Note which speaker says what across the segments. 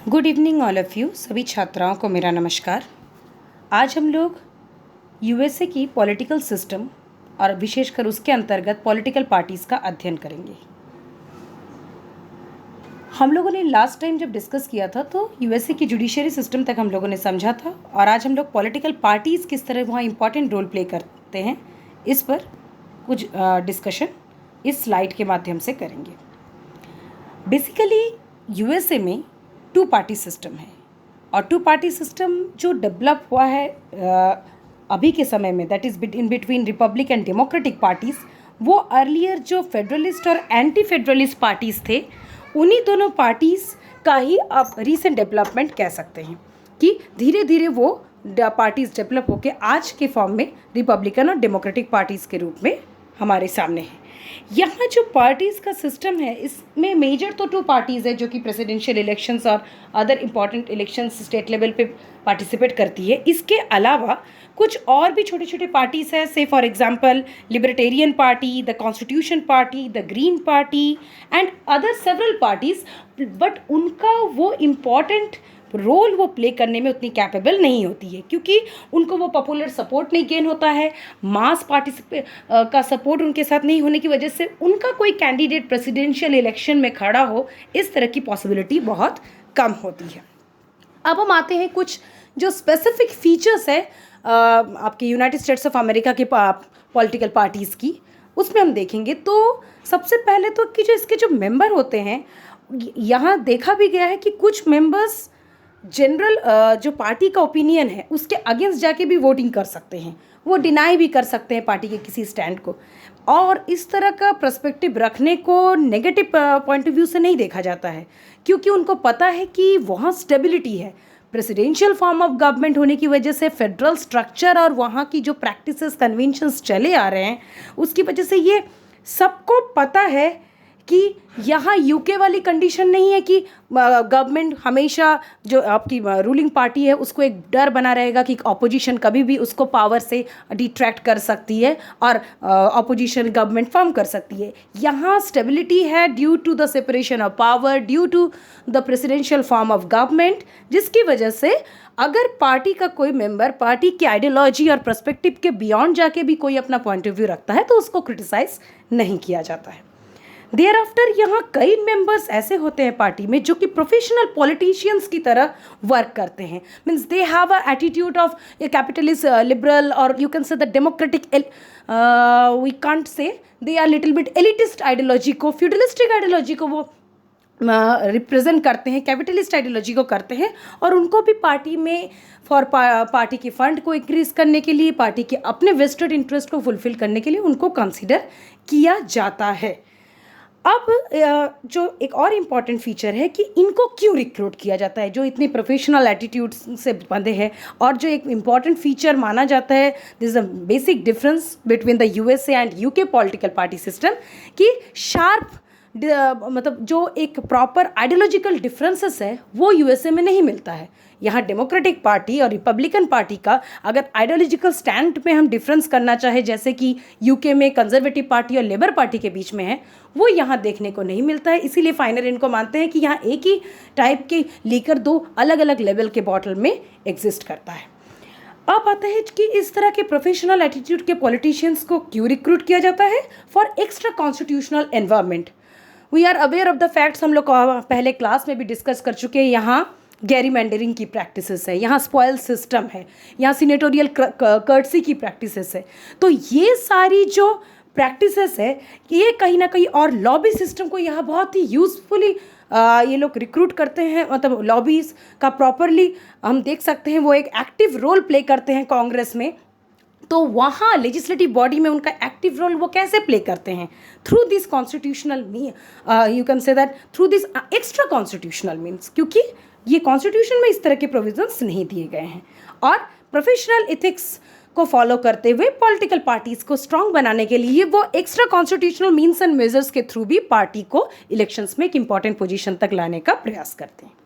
Speaker 1: Good evening all of you. सभी छात्राओं को मेरा नमस्कार। आज हम लोग यूएसए की पॉलिटिकल सिस्टम और विशेषकर उसके अंतर्गत पॉलिटिकल पार्टीज़ का अध्ययन करेंगे। हम लोगों ने लास्ट टाइम जब डिस्कस किया था तो यूएसए की जुडिशरी सिस्टम तक हम लोगों ने समझा था, और आज हम लोग पॉलिटिकल पार्टीज़ किस तरह वहाँ इंपॉर्टेंट रोल प्ले करते हैं इस पर कुछ डिस्कशन इस स्लाइड के माध्यम से करेंगे। बेसिकली यूएसए में टू पार्टी सिस्टम है, और टू पार्टी सिस्टम जो डेवलप हुआ है अभी के समय में, that is in between Republic and democratic parties, वो अर्लियर जो फेडरलिस्ट और एंटी फेडरलिस्ट पार्टीज़ थे उन्हीं दोनों पार्टीज़ का ही आप रीसेंट डेवलपमेंट कह सकते हैं कि धीरे धीरे वो पार्टीज़ डेवलप होकर आज के फॉर्म में रिपब्लिकन और डेमोक्रेटिक पार्टीज़ के रूप में हमारे सामने है। यहाँ जो पार्टीज़ का सिस्टम है इसमें मेजर तो टू पार्टीज़ है जो कि प्रेसिडेंशियल इलेक्शंस और other important elections state level पे पार्टिसिपेट करती है। इसके अलावा कुछ और भी छोटे छोटे पार्टीज़ हैं, से for example libertarian party, the constitution party, the green party and other several parties, but उनका वो इम्पॉर्टेंट रोल वो प्ले करने में उतनी कैपेबल नहीं होती है क्योंकि उनको वो पॉपुलर सपोर्ट नहीं गेन होता है, मास पार्टिसिपेट का सपोर्ट उनके साथ नहीं होने की वजह से उनका कोई कैंडिडेट प्रेसिडेंशियल इलेक्शन में खड़ा हो इस तरह की पॉसिबिलिटी बहुत कम होती है। अब हम आते हैं कुछ जो स्पेसिफिक फीचर्स है आपके यूनाइटेड स्टेट्स ऑफ अमेरिका के पॉलिटिकल पार्टीज़ की, उसमें हम देखेंगे तो सबसे पहले तो कि जो इसके जो मेंबर होते हैं, यहाँ देखा भी गया है कि कुछ मेंबर्स जनरल जो पार्टी का ओपिनियन है उसके अगेंस्ट जाके भी वोटिंग कर सकते हैं, वो डिनाई भी कर सकते हैं पार्टी के किसी स्टैंड को, और इस तरह का पर्सपेक्टिव रखने को नेगेटिव पॉइंट ऑफ व्यू से नहीं देखा जाता है क्योंकि उनको पता है कि वहाँ स्टेबिलिटी है। प्रेसिडेंशियल फॉर्म ऑफ गवर्नमेंट होने की वजह से फेडरल स्ट्रक्चर और वहाँ की जो प्रैक्टिसेस कन्वेंशंस चले आ रहे हैं उसकी वजह से ये सबको पता है कि यहाँ यूके वाली कंडीशन नहीं है कि गवर्नमेंट हमेशा जो आपकी रूलिंग पार्टी है उसको एक डर बना रहेगा कि ऑपोजिशन कभी भी उसको पावर से डिट्रैक्ट कर सकती है और ऑपोजिशन गवर्नमेंट फॉर्म कर सकती है। यहाँ स्टेबिलिटी है due to the separation of power, due to the presidential form of government, जिसकी वजह से अगर पार्टी का कोई मेंबर पार्टी की आइडियोलॉजी और पर्सपेक्टिव के बियॉन्ड जाके भी कोई अपना पॉइंट ऑफ व्यू रखता है तो उसको क्रिटिसाइज नहीं किया जाता है। देयर आफ्टर यहाँ कई मेंबर्स ऐसे होते हैं पार्टी में जो कि प्रोफेशनल पॉलिटिशियंस की तरह वर्क करते हैं, means they have a attitude of a capitalist liberal, और you can say the democratic, we can't say they are little bit elitist ideology को, फ्यूडलिस्टिक आइडियोलॉजी को वो रिप्रेजेंट करते हैं, कैपिटलिस्ट आइडियोलॉजी को करते हैं, और उनको भी पार्टी में फॉर पार्टी के फंड को इंक्रीज करने के लिए, पार्टी के अपने वेस्टेड इंटरेस्ट को फुलफिल करने के लिए उनको कंसिडर किया जाता है। अब जो एक और इम्पॉर्टेंट फीचर है कि इनको क्यों रिक्रूट किया जाता है, जो इतनी प्रोफेशनल एटीट्यूड से बंधे हैं, और जो एक इम्पॉर्टेंट फीचर माना जाता है, this is a basic difference between the USA and UK political party system, कि शार्प मतलब जो एक प्रॉपर आइडियोलॉजिकल डिफरेंसेस है वो यूएसए में नहीं मिलता है। यहाँ डेमोक्रेटिक पार्टी और रिपब्लिकन पार्टी का अगर आइडियोलॉजिकल स्टैंड में हम डिफरेंस करना चाहे, जैसे कि यूके में कंजर्वेटिव पार्टी और लेबर पार्टी के बीच में है, वो यहाँ देखने को नहीं मिलता है। इसीलिए फाइनल इनको मानते हैं कि यहाँ एक ही टाइप के लीकर दो अलग अलग लेवल के बॉटल में एग्जिस्ट करता है। अब आता है कि इस तरह के प्रोफेशनल एटीट्यूड के पॉलिटिशियंस को क्यों रिक्रूट किया जाता है, for extra constitutional environment. We are aware of the facts, हम लोग पहले क्लास में भी डिस्कस कर चुके हैं। यहाँ गैरीमैंडरिंग की प्रैक्टिसेस है, यहाँ स्पॉयल सिस्टम है, यहाँ सीनेटोरियल कर्टसी की प्रैक्टिसेस है। तो ये सारी जो प्रैक्टिसेस है ये कहीं ना कहीं, और लॉबी सिस्टम को यहाँ बहुत ही यूजफुली ये लोग रिक्रूट करते हैं, मतलब लॉबीज़ का प्रॉपरली हम देख सकते हैं वो एक एक्टिव रोल प्ले करते हैं कांग्रेस में। तो वहाँ लेजिस्लेटिव बॉडी में उनका एक्टिव रोल वो कैसे प्ले करते हैं, through this constitutional you can say that through this extra constitutional means, क्योंकि ये कॉन्स्टिट्यूशन में इस तरह के प्रोविजंस नहीं दिए गए हैं। और प्रोफेशनल एथिक्स को फॉलो करते हुए पॉलिटिकल पार्टीज़ को स्ट्रांग बनाने के लिए वो extra constitutional means and measures के थ्रू भी पार्टी को इलेक्शंस में एक इंपॉर्टेंट पोजीशन तक लाने का प्रयास करते हैं।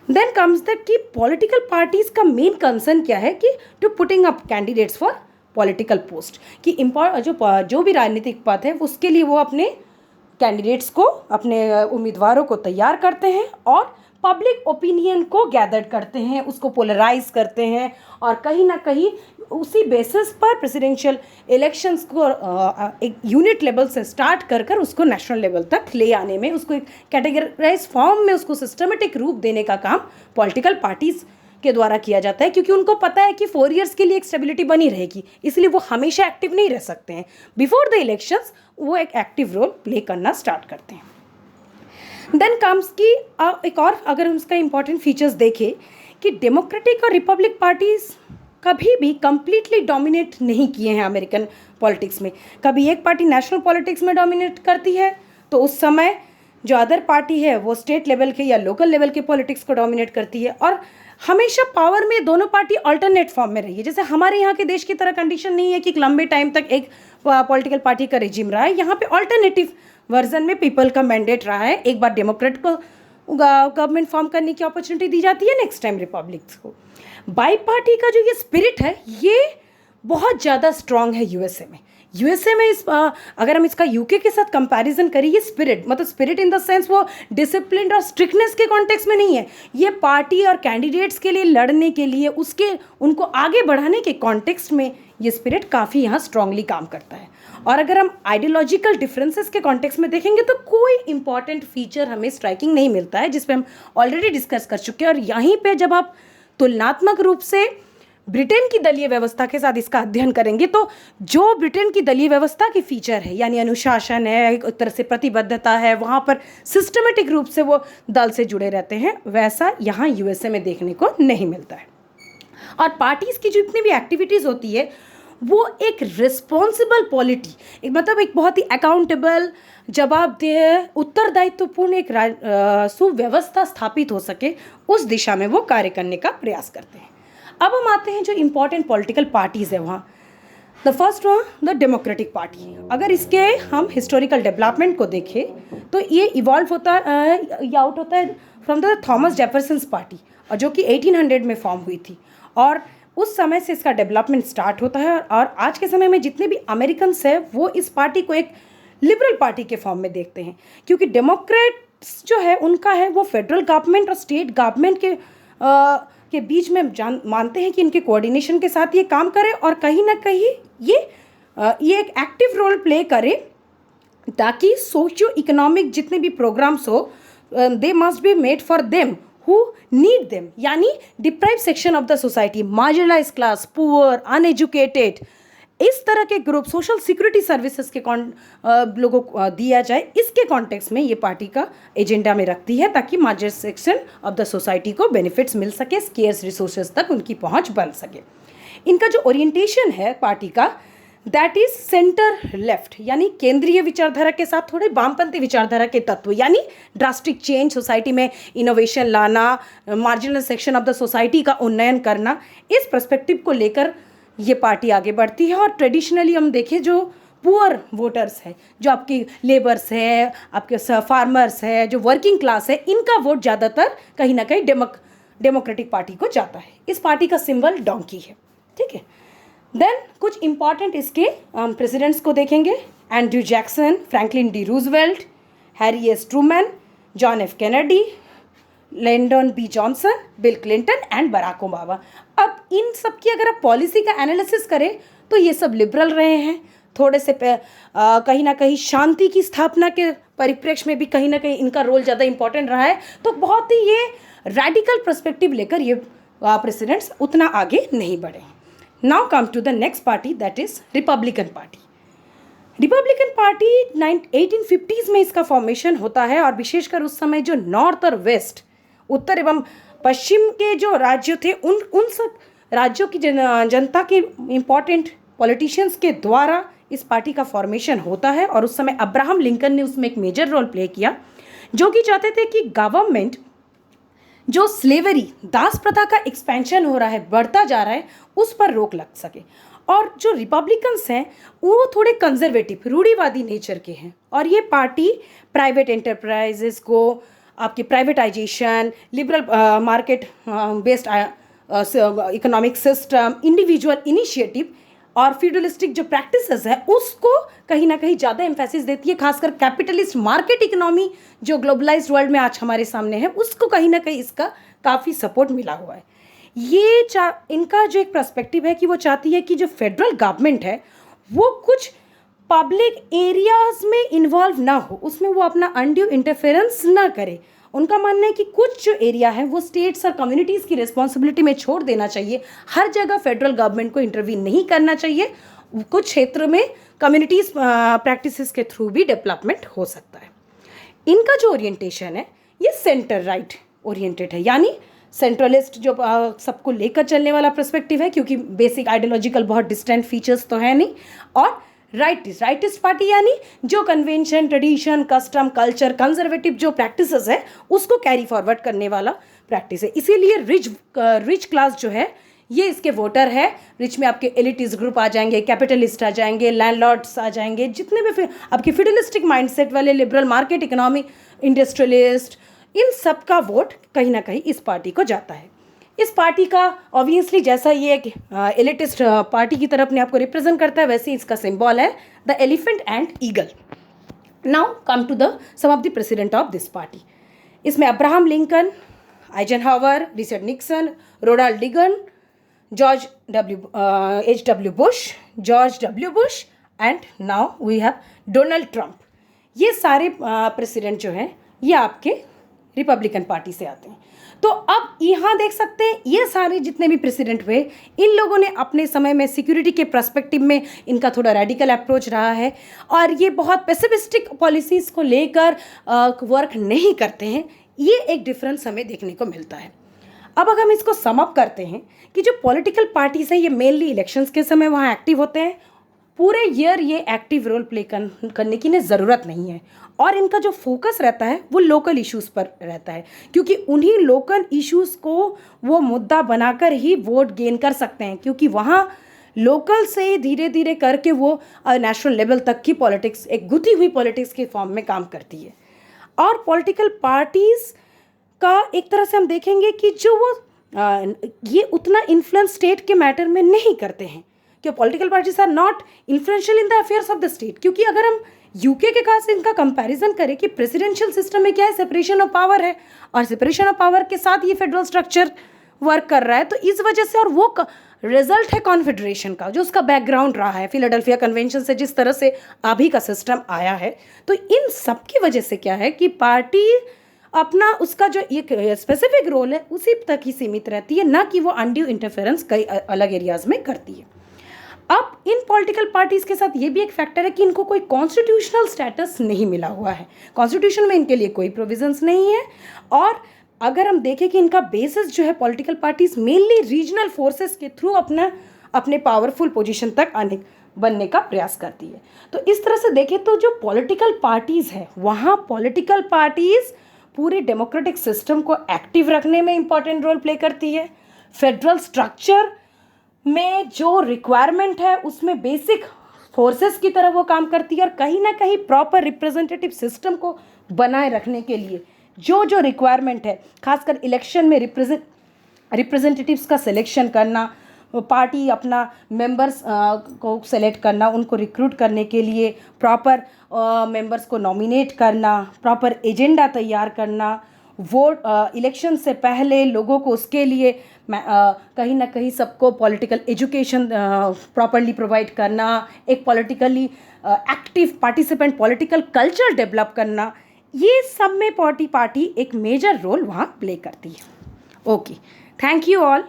Speaker 1: देन कम्स दैट कि पॉलिटिकल पार्टीज़ का मेन कंसर्न क्या है कि to putting up candidates for political post, कि जो भी राजनीतिक पद है उसके लिए वो अपने कैंडिडेट्स को, अपने उम्मीदवारों को तैयार करते हैं और पब्लिक ओपिनियन को गैदर करते हैं, उसको पोलराइज करते हैं और कहीं ना कहीं उसी बेसिस पर प्रेसिडेंशियल इलेक्शंस को एक यूनिट लेवल से स्टार्ट कर कर उसको नेशनल लेवल तक ले आने में, उसको एक कैटेगराइज फॉर्म में उसको सिस्टमेटिक रूप देने का काम पॉलिटिकल पार्टीज़ के द्वारा किया जाता है, क्योंकि उनको पता है कि 4 इयर्स के लिए एक स्टेबिलिटी बनी रहेगी, इसलिए वो हमेशा एक्टिव नहीं रह सकते हैं। बिफोर द इलेक्शंस वो एक एक्टिव रोल प्ले करना स्टार्ट करते हैं। देन कम्स की एक और, अगर हम उसका इंपॉर्टेंट फीचर्स देखें कि डेमोक्रेटिक और रिपब्लिक पार्टीज़ कभी भी कंप्लीटली डोमिनेट नहीं किए हैं अमेरिकन पॉलिटिक्स में। कभी एक पार्टी नेशनल पॉलिटिक्स में डोमिनेट करती है तो उस समय जो अदर पार्टी है वो स्टेट लेवल के या लोकल लेवल के पॉलिटिक्स को डोमिनेट करती है, और हमेशा पावर में दोनों पार्टी अल्टरनेट फॉर्म में रही है। जैसे हमारे यहाँ के देश की तरह कंडीशन नहीं है कि लंबे टाइम तक एक पॉलिटिकल पार्टी का रेजिम रहा है। यहाँ पे अल्टरनेटिव वर्जन में पीपल का मैंडेट रहा है। एक बार डेमोक्रेट को गवर्नमेंट फॉर्म करने की अपॉर्चुनिटी दी जाती है, नेक्स्ट टाइम रिपब्लिक्स को। बाई पार्टी का जो ये स्पिरिट है ये बहुत ज़्यादा स्ट्रांग है यूएसए में। यूएसए में अगर हम इसका यूके के साथ कंपैरिजन करें, ये स्पिरिट मतलब स्पिरिट इन द सेंस वो डिसिप्लिन और स्ट्रिक्टनेस के कॉन्टेक्स्ट में नहीं है, ये पार्टी और कैंडिडेट्स के लिए लड़ने के लिए उनको आगे बढ़ाने के कॉन्टेक्स्ट में ये स्पिरिट काफ़ी यहाँ स्ट्रांगली काम करता है। और अगर हम आइडियोलॉजिकल डिफरेंसेस के कॉन्टेक्स्ट में देखेंगे तो कोई इंपॉर्टेंट फीचर हमें स्ट्राइकिंग नहीं मिलता है, जिस पे हम ऑलरेडी डिस्कस कर चुके हैं। और यहीं पे जब आप तुलनात्मक रूप से ब्रिटेन की दलीय व्यवस्था के साथ इसका अध्ययन करेंगे तो जो ब्रिटेन की दलीय व्यवस्था की फीचर है, यानी अनुशासन है, एक तरह से प्रतिबद्धता है, वहाँ पर सिस्टमेटिक रूप से वो दल से जुड़े रहते हैं, वैसा यहाँ यूएसए में देखने को नहीं मिलता है। और पार्टीज़ की जितनी भी एक्टिविटीज़ होती है वो एक रिस्पॉन्सिबल पॉलिटी, मतलब एक बहुत ही अकाउंटेबल, जवाबदेह, उत्तरदायित्वपूर्ण एक सुव्यवस्था स्थापित हो सके, उस दिशा में वो कार्य करने का प्रयास करते हैं। अब हम आते हैं जो इम्पॉर्टेंट पॉलिटिकल पार्टीज़ है वहाँ। The first one the democratic party. अगर इसके हम हिस्टोरिकल डेवलपमेंट को देखें तो ये इवॉल्व होता आउट होता है फ्रॉम द थॉमस जेफरसन्स पार्टी, और जो कि 1800 में फॉर्म हुई थी, और उस समय से इसका डेवलपमेंट स्टार्ट होता है। और आज के समय में जितने भी अमेरिकन्स हैं वो इस पार्टी को एक लिबरल पार्टी के फॉर्म में देखते हैं, क्योंकि डेमोक्रेट्स जो है उनका है वो फेडरल गवर्नमेंट और स्टेट गवर्नमेंट के बीच में मानते हैं कि इनके कोऑर्डिनेशन के साथ ये काम करे और कहीं ना कहीं ये एक एक्टिव रोल प्ले करे, ताकि सोशियो इकोनॉमिक जितने भी प्रोग्राम्स हो they must be made for them who need them, यानी deprive section of the society, marginalize class, poor, uneducated, इस तरह के ग्रुप सोशल सिक्योरिटी सर्विसेज के लोगों को दिया जाए, इसके कॉन्टेक्स्ट में ये पार्टी का एजेंडा में रखती है, ताकि marginal section of the society को बेनिफिट्स मिल सके, स्केर्स रिसोर्सेज तक उनकी पहुंच बन सके। इनका जो ओरिएंटेशन है पार्टी का, दैट इज सेंटर लेफ्ट, यानी केंद्रीय विचारधारा के साथ थोड़े वामपंथी विचारधारा के तत्व, यानी ड्रास्टिक चेंज, सोसाइटी में इनोवेशन लाना, marginal section of the society का उन्नयन करना, इस पर्सपेक्टिव को लेकर ये पार्टी आगे बढ़ती है। और ट्रेडिशनली हम देखें जो पुअर वोटर्स है, जो आपकी लेबर्स है, आपके फार्मर्स है, जो वर्किंग क्लास है, इनका वोट ज़्यादातर कहीं ना कहीं डेमोक्रेटिक पार्टी को जाता है। इस पार्टी का सिंबल डोंकी है, ठीक है। देन कुछ इंपॉर्टेंट इसके प्रेसिडेंट्स को देखेंगे। Andrew Jackson, Franklin D Roosevelt, Harry S Truman, John F Kennedy, Lyndon B Johnson, Bill Clinton and Barack Obama. अब इन सब की अगर आप पॉलिसी का एनालिसिस करें तो ये सब लिबरल रहे हैं, थोड़े से कहीं ना कहीं शांति की स्थापना के परिप्रेक्ष्य में भी कहीं ना कहीं इनका रोल ज़्यादा इंपॉर्टेंट रहा है, तो बहुत ही ये रैडिकल पर्सपेक्टिव लेकर ये प्रेसिडेंट्स उतना आगे नहीं बढ़े। Now come to the next party, that is Republican Party. Republican Party 1850s में इसका फॉर्मेशन होता है, और विशेषकर उस समय जो नॉर्थ और वेस्ट, उत्तर एवं पश्चिम के जो राज्य थे, उन सब राज्यों की जनता के इम्पॉर्टेंट पॉलिटिशियंस के द्वारा इस पार्टी का फॉर्मेशन होता है। और उस समय अब्राहम लिंकन ने उसमें एक मेजर रोल प्ले किया, जो कि चाहते थे कि गवर्नमेंट जो स्लेवरी, दास प्रथा का एक्सपेंशन हो रहा है, बढ़ता जा रहा है, उस पर रोक लग सके। और जो रिपब्लिकन्स हैं वो थोड़े कंजर्वेटिव, रूढ़िवादी नेचर के हैं, और ये पार्टी प्राइवेट एंटरप्राइजेस को, आपकी privatisation, liberal market based economic system, individual initiative, और फ्यूडलिस्टिक जो प्रैक्टिसेस है उसको कहीं ना कहीं ज़्यादा एम्फेसिस देती है, खासकर कैपिटलिस्ट मार्केट इकोनॉमी जो ग्लोबलाइज्ड वर्ल्ड में आज हमारे सामने है उसको कहीं ना कहीं इसका काफ़ी सपोर्ट मिला हुआ है। ये इनका जो एक पर्सपेक्टिव है कि वो चाहती है कि जो फेडरल गवर्नमेंट है वो कुछ पब्लिक एरियाज में इन्वॉल्व ना हो, उसमें वो अपना अनड्यू इंटरफेरेंस ना करे। उनका मानना है कि कुछ जो एरिया है वो स्टेट्स और कम्युनिटीज़ की रिस्पॉन्सिबिलिटी में छोड़ देना चाहिए, हर जगह फेडरल गवर्नमेंट को इंटरवीन नहीं करना चाहिए, कुछ क्षेत्र में कम्युनिटीज़ प्रैक्टिसेस के थ्रू भी डेवलपमेंट हो सकता है। इनका जो ओरिएंटेशन है ये सेंटर राइट ओरिएंटेड है, यानी सेंट्रलिस्ट जो सबको लेकर चलने वाला पर्सपेक्टिव है, क्योंकि बेसिक आइडियोलॉजिकल बहुत डिस्टेंट फीचर्स तो है नहीं, और राइटिस्ट पार्टी यानी जो convention, tradition, custom, culture, conservative जो प्रैक्टिसेस है उसको कैरी फॉरवर्ड करने वाला प्रैक्टिस है। इसीलिए रिच क्लास जो है ये इसके वोटर है। रिच में आपके एलिटिस्ट ग्रुप आ जाएंगे, कैपिटलिस्ट आ जाएंगे, लैंडलॉर्ड्स आ जाएंगे, जितने भी आपके फिडलिस्टिक माइंडसेट वाले, लिबरल मार्केट इकोनॉमी, इंडस्ट्रियलिस्ट, इन सब का वोट कहीं ना कहीं इस पार्टी को जाता है। इस पार्टी का ऑब्वियसली जैसा ये एक एलिटिस्ट पार्टी की तरफ अपने आपको रिप्रेजेंट करता है, वैसे इसका सिंबल है the elephant and eagle. Now come to the some of the president of this party. इसमें Abraham Lincoln, Eisenhower, Richard Nixon, Ronald Reagan, H.W. Bush, George W. Bush and now we have Donald Trump. ये सारे president जो हैं ये आपके Republican party से आते हैं। तो अब यहाँ देख सकते हैं ये सारे जितने भी प्रेसिडेंट हुए, इन लोगों ने अपने समय में सिक्योरिटी के पर्सपेक्टिव में इनका थोड़ा रेडिकल अप्रोच रहा है और ये बहुत पेसिमिस्टिक पॉलिसीज़ को लेकर वर्क नहीं करते हैं। ये एक डिफरेंस हमें देखने को मिलता है। अब अगर हम इसको सम अप करते हैं कि जो पॉलिटिकल पार्टीज हैं ये मेनली इलेक्शंस के समय वहाँ एक्टिव होते हैं, पूरे ईयर ये एक्टिव रोल प्ले करने की ज़रूरत नहीं है, और इनका जो फोकस रहता है वो लोकल इश्यूज़ पर रहता है, क्योंकि उन्हीं लोकल इश्यूज़ को वो मुद्दा बनाकर ही वोट गेन कर सकते हैं, क्योंकि वहाँ लोकल से धीरे धीरे करके वो नेशनल लेवल तक की पॉलिटिक्स, एक गुथी हुई पॉलिटिक्स के फॉर्म में काम करती है। और पॉलिटिकल पार्टीज़ का एक तरह से हम देखेंगे कि जो वो ये उतना इन्फ्लुएंस स्टेट के मैटर में नहीं करते हैं, कि political parties are not influential in the affairs of the state. क्योंकि अगर हम यूके के कास इनका कंपैरिजन करें कि प्रेसिडेंशियल सिस्टम में क्या है, सेपरेशन ऑफ पावर है, और सेपरेशन ऑफ पावर के साथ ये फेडरल स्ट्रक्चर वर्क कर रहा है, तो इस वजह से, और वो रिजल्ट है कॉन्फेडरेशन का, जो उसका बैकग्राउंड रहा है फिलाडेल्फिया कन्वेंशन से जिस तरह से अभी का सिस्टम आया है। तो इन सब की वजह से क्या है कि पार्टी अपना उसका जो एक स्पेसिफिक रोल है उसी तक ही सीमित रहती है, ना कि वो अनड्यू इंटरफेरेंस कई अलग एरियाज में करती है। अब इन पॉलिटिकल पार्टीज़ के साथ ये भी एक फैक्टर है कि इनको कोई कॉन्स्टिट्यूशनल स्टेटस नहीं मिला हुआ है, कॉन्स्टिट्यूशन में इनके लिए कोई प्रोविजंस नहीं है। और अगर हम देखें कि इनका बेसिस जो है political parties mainly regional forces के थ्रू अपने पावरफुल पोजीशन तक बनने का प्रयास करती है। तो इस तरह से देखें तो जो पॉलिटिकल पार्टीज़ है वहाँ पॉलिटिकल पार्टीज़ पूरे डेमोक्रेटिक सिस्टम को एक्टिव रखने में इम्पॉर्टेंट रोल प्ले करती है। फेडरल स्ट्रक्चर में जो रिक्वायरमेंट है उसमें बेसिक फोर्सेस की तरह वो काम करती है, और कहीं ना कहीं प्रॉपर रिप्रेजेंटेटिव सिस्टम को बनाए रखने के लिए जो रिक्वायरमेंट है, खासकर इलेक्शन में रिप्रेजेंटेटिव्स का सिलेक्शन करना, पार्टी अपना मेंबर्स को सेलेक्ट करना, उनको रिक्रूट करने के लिए प्रॉपर मेंबर्स को नॉमिनेट करना, प्रॉपर एजेंडा तैयार करना, वोट इलेक्शन से पहले लोगों को उसके लिए कहीं ना कहीं सबको पॉलिटिकल एजुकेशन प्रॉपरली प्रोवाइड करना, एक politically active participant political culture develop करना, ये सब में पार्टी एक मेजर रोल वहाँ प्ले करती है। Okay, thank you all.